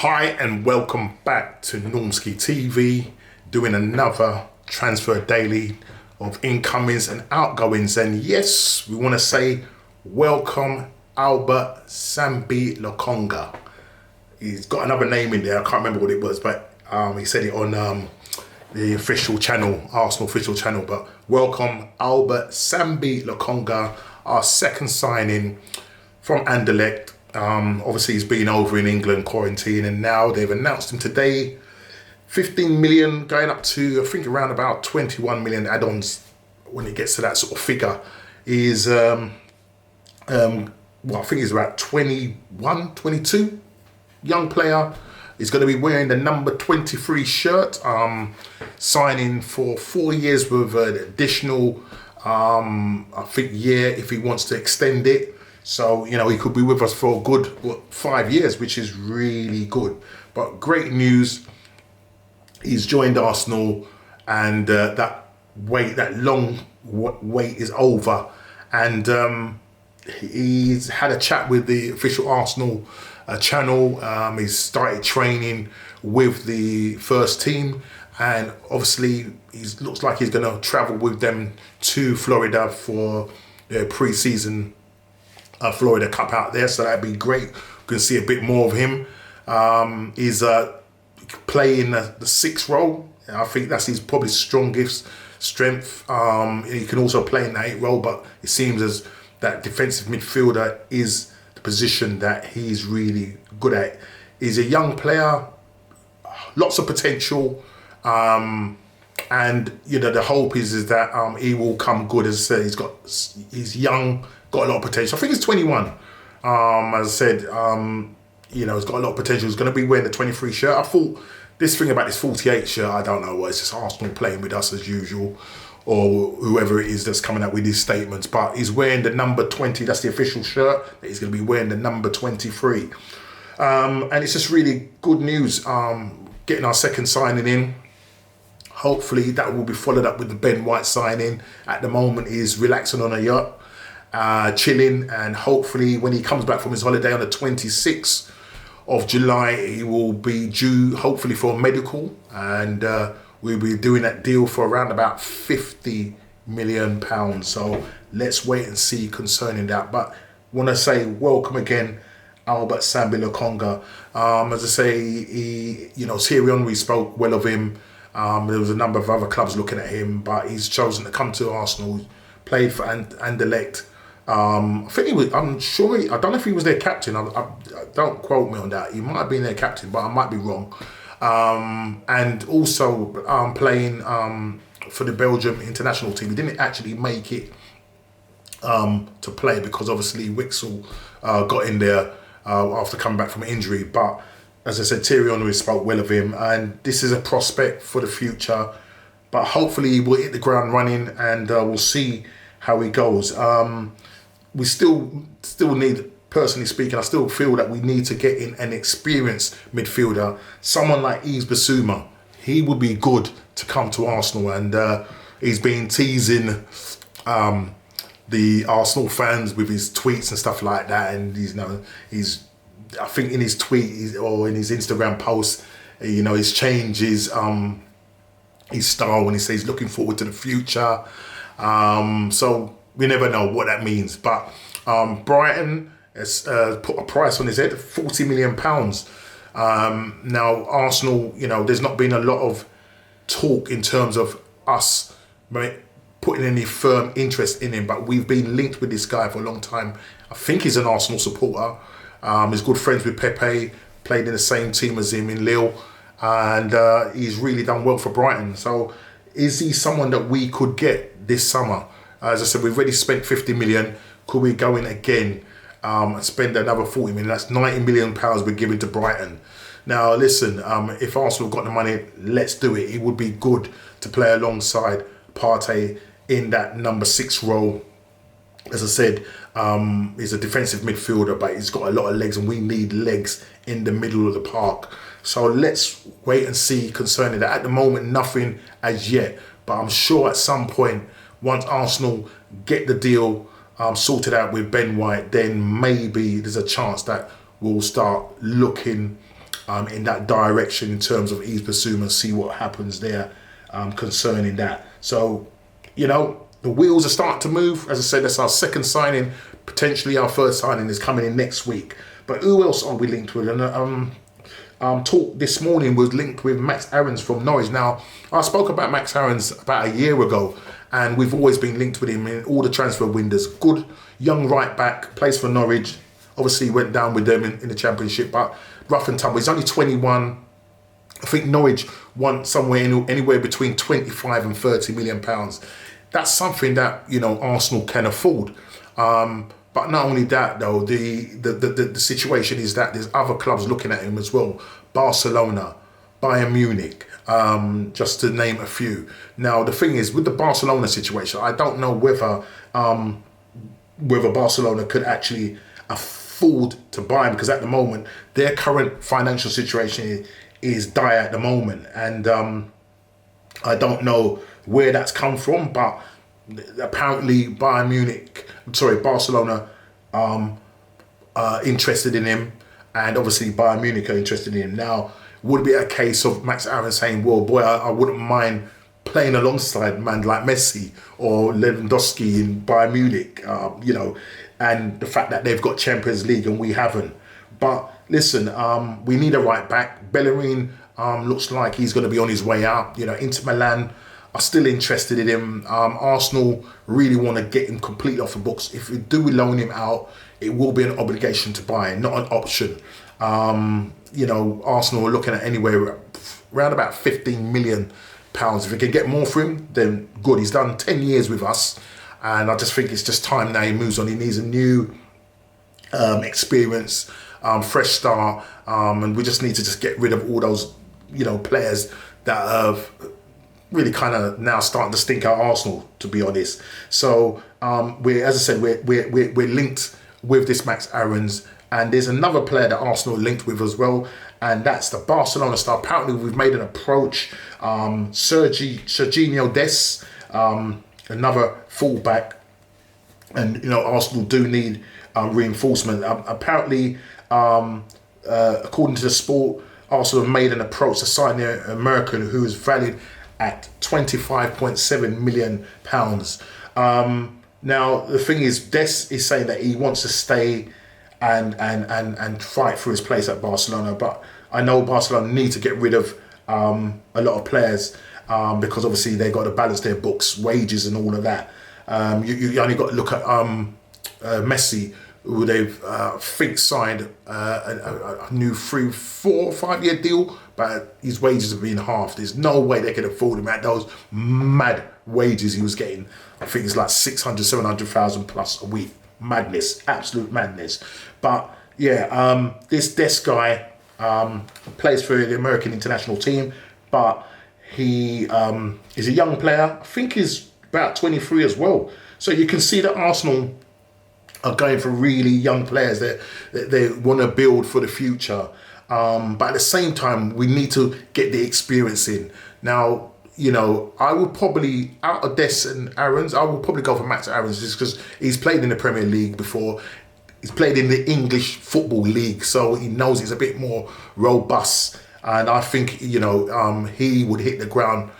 Hi and welcome back to Normski TV, doing another transfer daily of incomings and outgoings. And yes, we want to say welcome Albert Sambi Lokonga. He's got another name in there, I can't remember what it was, but he said it on the official channel, Arsenal official channel. But welcome Albert Sambi Lokonga, our second signing from Anderlecht. Obviously he's been over in England quarantine, and now they've announced him today. 15 million going up to, I think, around about 21 million add-ons when it gets to that sort of figure. Is well, I think he's about 21, 22, young player. He's going to be wearing the number 23 shirt, signing for 4 years with an additional, I think, year if he wants to extend it. So, you know, he could be with us for a good 5 years, which is really good. But great news, he's joined Arsenal, and that long wait is over. And he's had a chat with the official Arsenal channel. He's started training with the first team, and obviously he looks like he's going to travel with them to Florida for their pre-season Florida Cup out there, so that'd be great. We can see a bit more of him. He's playing the 6th role. I think that's his probably strongest strength. He can also play in the 8th role, but it seems as that defensive midfielder is the position that he's really good at. He's a young player, lots of potential, and you know the hope is that he will come good. As I said, he's young, got a lot of potential. I think he's 21. As I said, you know, he's got a lot of potential. He's going to be wearing the 23 shirt. I thought this thing about this 48 shirt, I don't know what, it's just Arsenal playing with us as usual, or whoever it is that's coming out with these statements. But he's wearing the number 20. That's the official shirt. He's going to be wearing the number 23. And it's just really good news. Getting our second signing in. Hopefully that will be followed up with the Ben White signing. At the moment, he's relaxing on a yacht, chilling, and hopefully when he comes back from his holiday on the 26th of July, he will be due hopefully for a medical, and we'll be doing that deal for around about £50 million. So let's wait and see concerning that. But want to say welcome again, Albert Sambi Lokonga. As I say, he, you know, Thierry Henry spoke well of him. There was a number of other clubs looking at him, but he's chosen to come to Arsenal. Played for Anderlecht. I think he was. I'm sure. I don't know if he was their captain. I don't quote me on that. He might have been their captain, but I might be wrong. And also playing for the Belgium international team. He didn't actually make it to play because obviously Wixel got in there after coming back from an injury. But as I said, Thierry Henry spoke well of him, and this is a prospect for the future. But hopefully he will hit the ground running, and we'll see how he goes. We still need, personally speaking, I still feel that we need to get in an experienced midfielder. Someone like Yves Bissouma, he would be good to come to Arsenal, and he's been teasing the Arsenal fans with his tweets and stuff like that. And I think in his tweet or in his Instagram post, you know, he's changed his style when he says looking forward to the future. So we never know what that means. But Brighton has put a price on his head, £40 million. Now Arsenal, you know, there's not been a lot of talk in terms of us putting any firm interest in him, but we've been linked with this guy for a long time. I think he's an Arsenal supporter. He's good friends with Pepe, played in the same team as him in Lille, and he's really done well for Brighton. So is he someone that we could get this summer? As I said, we've already spent 50 million. Could we go in again and spend another 40 million? That's 90 million pounds we're giving to Brighton. Now listen, if Arsenal got the money, let's do it. It would be good to play alongside Partey in that number 6 role. As I said, he's a defensive midfielder, but he's got a lot of legs, and we need legs in the middle of the park. So let's wait and see concerning that. At the moment, nothing as yet, but I'm sure at some point, once Arsenal get the deal sorted out with Ben White, then maybe there's a chance that we'll start looking in that direction in terms of Yves Bissouma and see what happens there concerning that. So, the wheels are starting to move. As I said, that's our second signing. Potentially our first signing is coming in next week. But who else are we linked with? And talk this morning was linked with Max Aarons from Norwich. Now, I spoke about Max Aarons about a year ago, and we've always been linked with him in all the transfer windows. Good young right back, plays for Norwich. Obviously went down with them in the Championship, but rough and tumble. He's only 21. I think Norwich want somewhere anywhere between 25 and 30 million pounds. That's something that Arsenal can afford. But not only that, though, the situation is that there's other clubs looking at him as well. Barcelona, Bayern Munich, just to name a few. Now, the thing is, with the Barcelona situation, I don't know whether Barcelona could actually afford to buy him, because at the moment, their current financial situation is dire at the moment. And I don't know where that's come from, but apparently Barcelona interested in him, and obviously Bayern Munich are interested in him. Now, would it be a case of Max Aarons saying, well, boy, I wouldn't mind playing alongside a man like Messi or Lewandowski in Bayern Munich, and the fact that they've got Champions League and we haven't. But listen, we need a right back. Bellerin looks like he's going to be on his way out. Inter Milan are still interested in him. Arsenal really want to get him completely off the books. If we do loan him out, it will be an obligation to buy, not an option. Arsenal are looking at anywhere around about £15 million. If we can get more for him, then good. He's done 10 years with us, and I just think it's just time now he moves on. He needs a new experience, fresh start, and we just need to just get rid of all those players that have really kind of now starting to stink out Arsenal, to be honest. So as I said, we're linked with this Max Aarons, and there's another player that Arsenal are linked with as well, and that's the Barcelona star. Apparently, we've made an approach. Serginho Dest, another fullback, and Arsenal do need reinforcement. Apparently, according to the Sport, Arsenal have made an approach to sign the American, who is valued at £25.7 million. Now, the thing is, Dest is saying that he wants to stay and fight for his place at Barcelona. But I know Barcelona need to get rid of a lot of players because obviously they've got to balance their books, wages and all of that. You only got to look at Messi, who they've signed a new 3, 4, 5 year deal, but his wages have been halved. There's no way they can afford him at those mad wages he was getting. I think it's like 600, 700,000 plus a week. Madness, absolute madness. But yeah, this Dest guy plays for the American international team, but he is a young player. I think he's about 23 as well. So you can see that Arsenal are going for really young players that they want to build for the future. But at the same time, we need to get the experience in. Now, I would probably, out of Dest and Aarons, I would probably go for Max Aarons just because he's played in the Premier League before. He's played in the English Football League, so he knows it's a bit more robust. And I think, he would hit the ground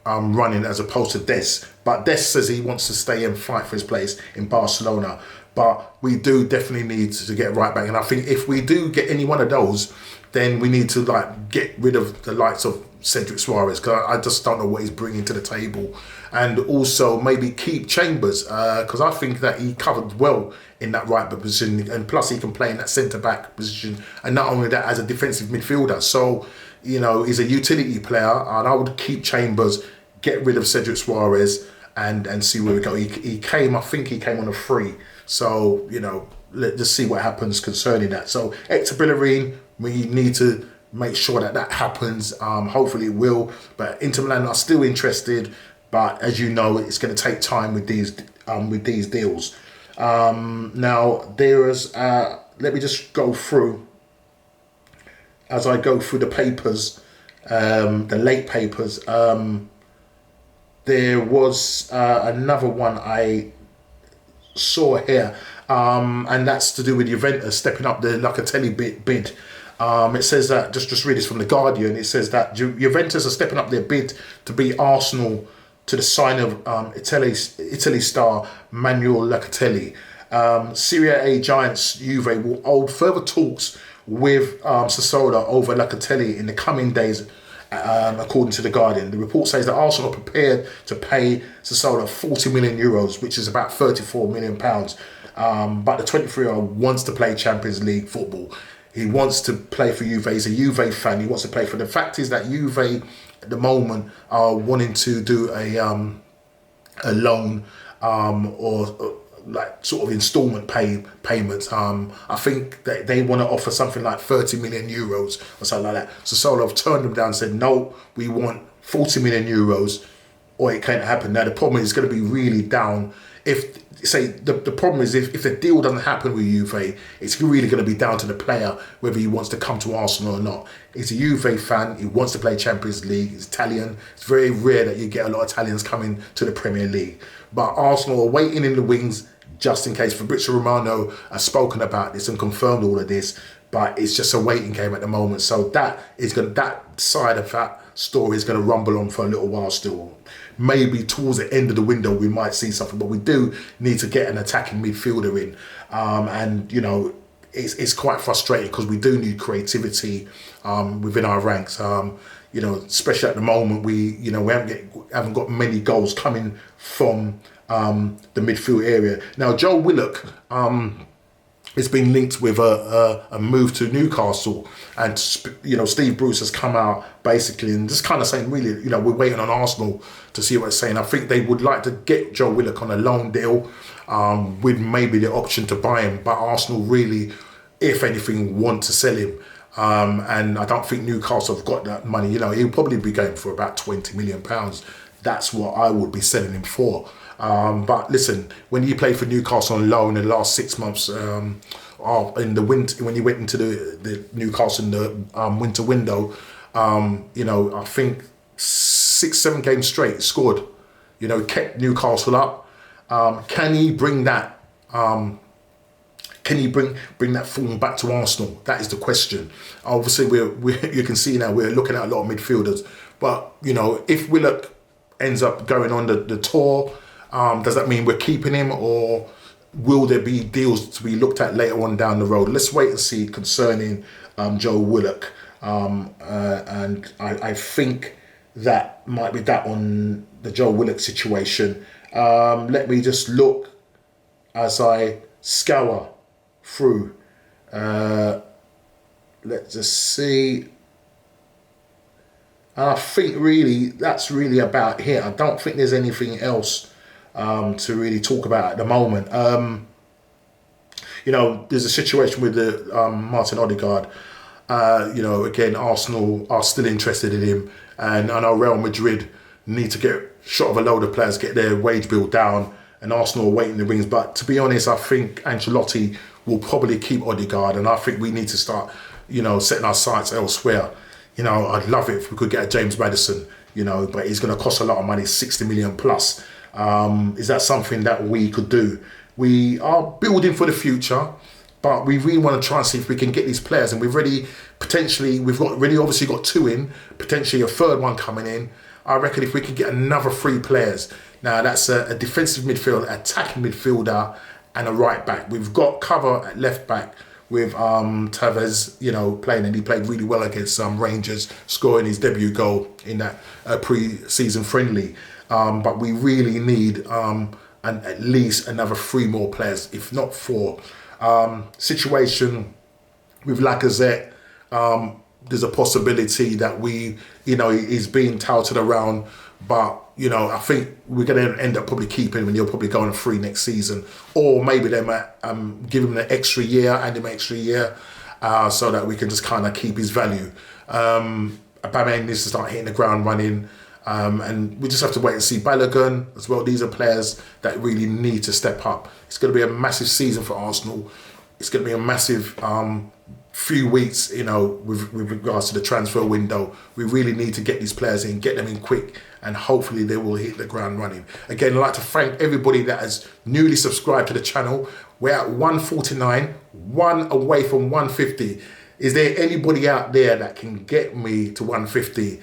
running as opposed to Dest. But Dest says he wants to stay and fight for his place in Barcelona. But we do definitely need to get right back. And I think if we do get any one of those, then we need to get rid of the likes of Cedric Suarez, because I just don't know what he's bringing to the table. And also maybe keep Chambers, because I think that he covered well in that right back position, and plus he can play in that centre back position, and not only that, as a defensive midfielder. So he's a utility player, and I would keep Chambers, get rid of Cedric Suarez, and see where we go. I think he came on a free. So let's just see what happens concerning that. So Hector Bellerin, we need to make sure that happens. Hopefully it will. But Inter Milan are still interested. But as you know, it's going to take time with these deals. Now there's let me just go through as I go through the papers, the late papers. There was another one I saw here, and that's to do with Juventus stepping up the Locatelli bid. It says that, just read this from The Guardian, it says that Juventus are stepping up their bid to beat Arsenal to the sign of Italy star Manuel Locatelli. Serie A giants Juve will hold further talks with Sassuolo over Locatelli in the coming days, according to The Guardian. The report says that Arsenal are prepared to pay Sassuolo 40 million euros, which is about 34 million pounds. But the 23-year-old wants to play Champions League football. He wants to play for Juve. He's a Juve fan. He wants to play for. The fact is that Juve at the moment are wanting to do a loan or like sort of instalment payments. I think that they want to offer something like 30 million euros or something like that. So Sassuolo have turned them down and said, no, we want 40 million euros or it can't happen. Now the problem is it's going to be really down if. Say the problem is if the deal doesn't happen with Juve, it's really going to be down to the player whether he wants to come to Arsenal or not. He's a Juve fan. He wants to play Champions League. He's Italian. It's very rare that you get a lot of Italians coming to the Premier League. But Arsenal are waiting in the wings just in case. Fabrizio Romano has spoken about this and confirmed all of this, but it's just a waiting game at the moment. So that side of that story is going to rumble on for a little while still. Maybe towards the end of the window we might see something, but we do need to get an attacking midfielder in. And you know, it's quite frustrating because we do need creativity within our ranks. You know, especially at the moment we haven't got many goals coming from the midfield area. Now Joe Willock it's been linked with a move to Newcastle, and Steve Bruce has come out basically and just kind of saying, really, we're waiting on Arsenal to see what it's saying. I think they would like to get Joe Willock on a loan deal with maybe the option to buy him, but Arsenal really, if anything, want to sell him. And I don't think Newcastle have got that money. He'll probably be going for about £20 million. That's what I would be selling him for. But listen, when you play for Newcastle on loan in the last 6 months, in the winter, when you went into the Newcastle in the winter window, I think 6-7 games straight scored. Kept Newcastle up. Can he bring that? Can he bring that form back to Arsenal? That is the question. Obviously, you can see now we're looking at a lot of midfielders. But if Willock ends up going on the tour, does that mean we're keeping him, or will there be deals to be looked at later on down the road? Let's wait and see concerning Joe Willock. And I think that might be that on the Joe Willock situation. Let me just look as I scour through. Let's just see. I think really that's really about here. I don't think there's anything else to really talk about at the moment. There's a situation with the Martin Odegaard. Again, Arsenal are still interested in him, and I know Real Madrid need to get shot of a load of players, get their wage bill down, and Arsenal are waiting in the wings. But to be honest, I think Ancelotti will probably keep Odegaard, and I think we need to start, setting our sights elsewhere. I'd love it if we could get a James Maddison, but he's going to cost a lot of money, 60 million plus. Is that something that we could do? We are building for the future, but we really want to try and see if we can get these players. And we've obviously got 2 in, potentially a third one coming in. I reckon if we could get another 3 players. Now that's a defensive midfielder, attacking midfielder, and a right back. We've got cover at left back with Tevez, playing, and he played really well against Rangers, scoring his debut goal in that pre-season friendly. But we really need at least another 3 more players, if not 4. Situation with Lacazette, there's a possibility that he's being touted around, but I think we're going to end up probably keeping him, and he'll probably go on a free next season, or maybe they might give him an extra year, so that we can just kind of keep his value. Aubameyang needs to start hitting the ground running. And we just have to wait and see. Balogun as well. These are players that really need to step up. It's going to be a massive season for Arsenal. It's going to be a massive few weeks, with regards to the transfer window. We really need to get these players in, get them in quick, and hopefully they will hit the ground running. Again, I'd like to thank everybody that has newly subscribed to the channel. We're at 149, one away from 150. is there anybody out there that can get me to 150?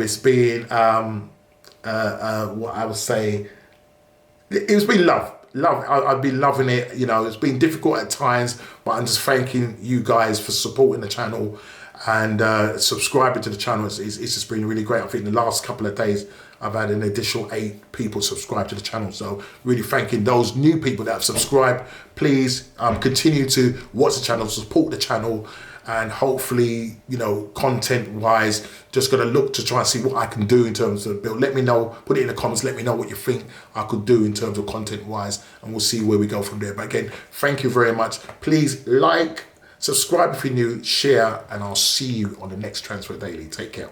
It's been what I would say. It's been love. I've been loving it. You know, it's been difficult at times, but I'm just thanking you guys for supporting the channel and subscribing to the channel. It's just been really great. I think the last couple of days I've had an additional 8 people subscribe to the channel. So really thanking those new people that have subscribed. Please continue to watch the channel, support the channel, and hopefully, you know, content wise, just gonna look to try and see what I can do in terms of build. Let me know, put it in the comments, let me know what you think I could do in terms of content wise, and we'll see where we go from there. But again, thank you very much. Please like, subscribe if you're new, share, and I'll see you on the next Transfer Daily. Take care.